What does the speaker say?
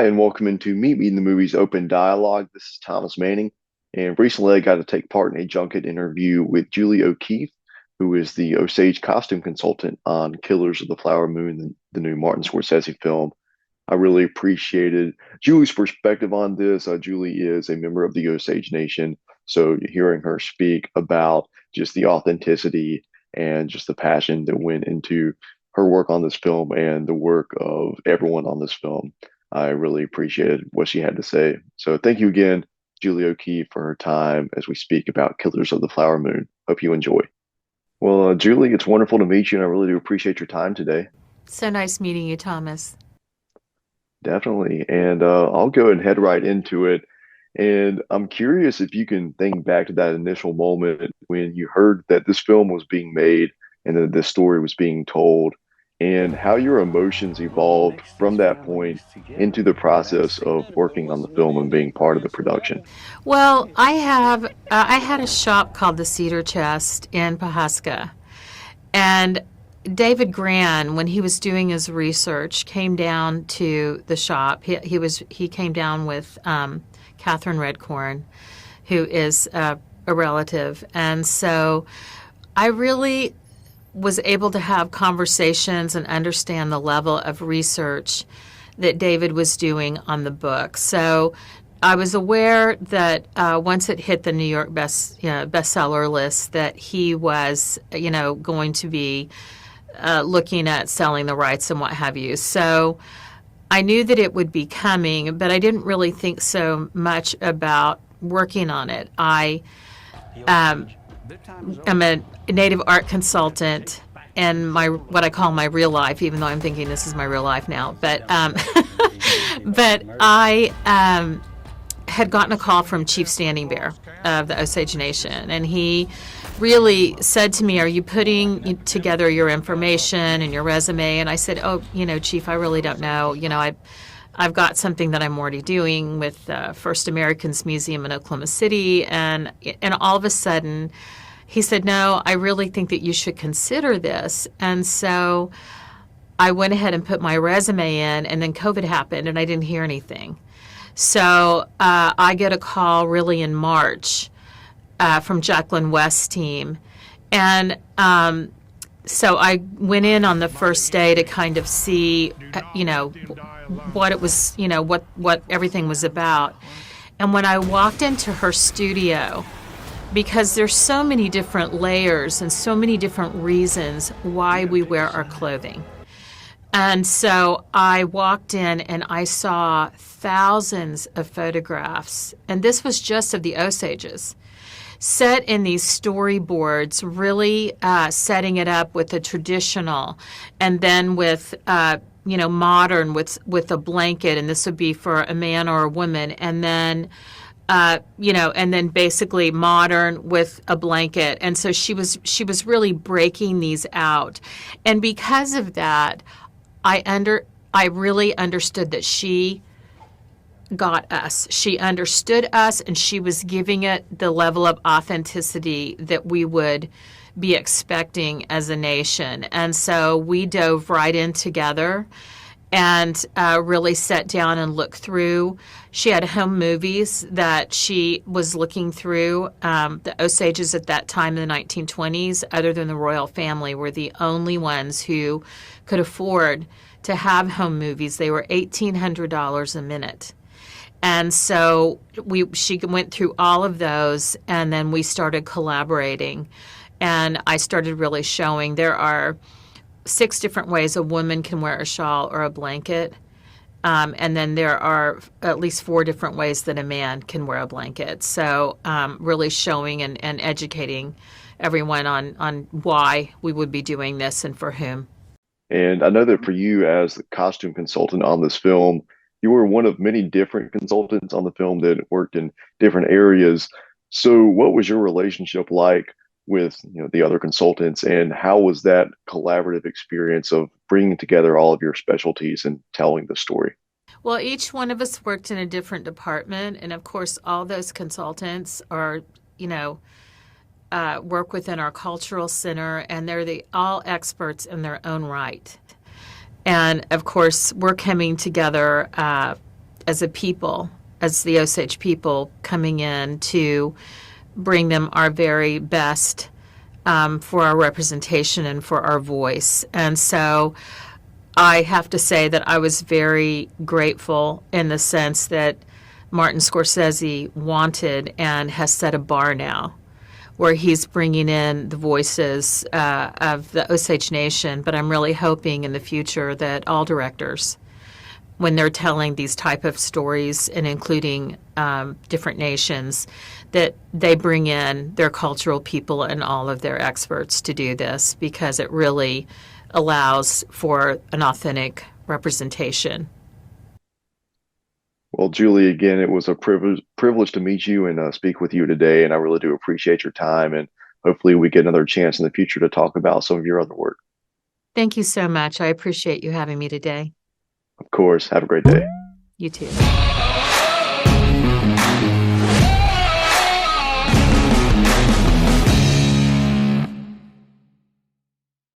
Hi, and welcome into Meet Me in the Movies Open Dialogue. This is Thomas Manning, and recently I got to take part in a junket interview with Julie O'Keefe, who is the Osage costume consultant on Killers of the Flower Moon, the new Martin Scorsese film. I really appreciated Julie's perspective on this. Julie is a member of the Osage Nation, so hearing her speak about just the authenticity and just the passion that went into her work on this film and the work of everyone on this film, I really appreciated what she had to say. So thank you again, Julie O'Keefe, for her time as we speak about Killers of the Flower Moon. Hope you enjoy. Well, Julie, it's wonderful to meet you, and I really do appreciate your time today. So nice meeting you, Thomas. Definitely. And I'll go and head right into it. And I'm curious if you can think back to that initial moment when you heard that this film was being made and that this story was being told, and how your emotions evolved from that point into the process of working on the film and being part of the production. Well, I had a shop called the Cedar Chest in Pahaska, and David Gran, when he was doing his research, came down to the shop. He came down with Catherine Redcorn, who is a relative, and so I really was able to have conversations and understand the level of research that David was doing on the book. So I was aware that once it hit the New York bestseller list, that he was, going to be looking at selling the rights and what have you. So I knew that it would be coming, but I didn't really think so much about working on it. I am a native art consultant in my what I call my real life, even though I'm thinking this is my real life now. But but I had gotten a call from Chief Standing Bear of the Osage Nation, and he really said to me, "Are you putting together your information and your resume?" And I said, "Oh, Chief, I really don't know. I've got something that I'm already doing with First Americans Museum in Oklahoma City," and all of a sudden, he said, "No, I really think that you should consider this." And so I went ahead and put my resume in, and then COVID happened, and I didn't hear anything. So I get a call really in March from Jacqueline West's team, and so I went in on the first day to kind of see, what it was, what everything was about. And when I walked into her studio, because there's so many different layers and so many different reasons why we wear our clothing. And so I walked in and I saw thousands of photographs, and this was just of the Osages, set in these storyboards, really setting it up with the traditional, and then with modern with a blanket, and this would be for a man or a woman, and then and then basically modern with a blanket. And so she was really breaking these out, and because of that, I really understood that she got us. She understood us, and she was giving it the level of authenticity that we would be expecting as a nation. And so we dove right in together and really sat down and looked through. She had home movies that she was looking through. The Osages at that time in the 1920s, other than the royal family, were the only ones who could afford to have home movies. They were $1,800 a minute. And so she went through all of those, and then we started collaborating. And I started really showing there are 6 different ways a woman can wear a shawl or a blanket. And then there are at least 4 different ways that a man can wear a blanket. So really showing and educating everyone on why we would be doing this and for whom. And I know that for you, as the costume consultant on this film, you were one of many different consultants on the film that worked in different areas. So, what was your relationship like with the other consultants, and how was that collaborative experience of bringing together all of your specialties and telling the story? Well, each one of us worked in a different department, and of course, all those consultants are, work within our cultural center, and they're all experts in their own right. And of course, we're coming together as a people, as the Osage people, coming in to bring them our very best for our representation and for our voice. And so I have to say that I was very grateful in the sense that Martin Scorsese wanted and has set a bar now where he's bringing in the voices of the Osage Nation. But I'm really hoping in the future that all directors, when they're telling these type of stories and including different nations, that they bring in their cultural people and all of their experts to do this, because it really allows for an authentic representation. Well, Julie, again, it was a privilege to meet you and speak with you today, and I really do appreciate your time. And hopefully, we get another chance in the future to talk about some of your other work. Thank you so much. I appreciate you having me today. Of course, have a great day. You too.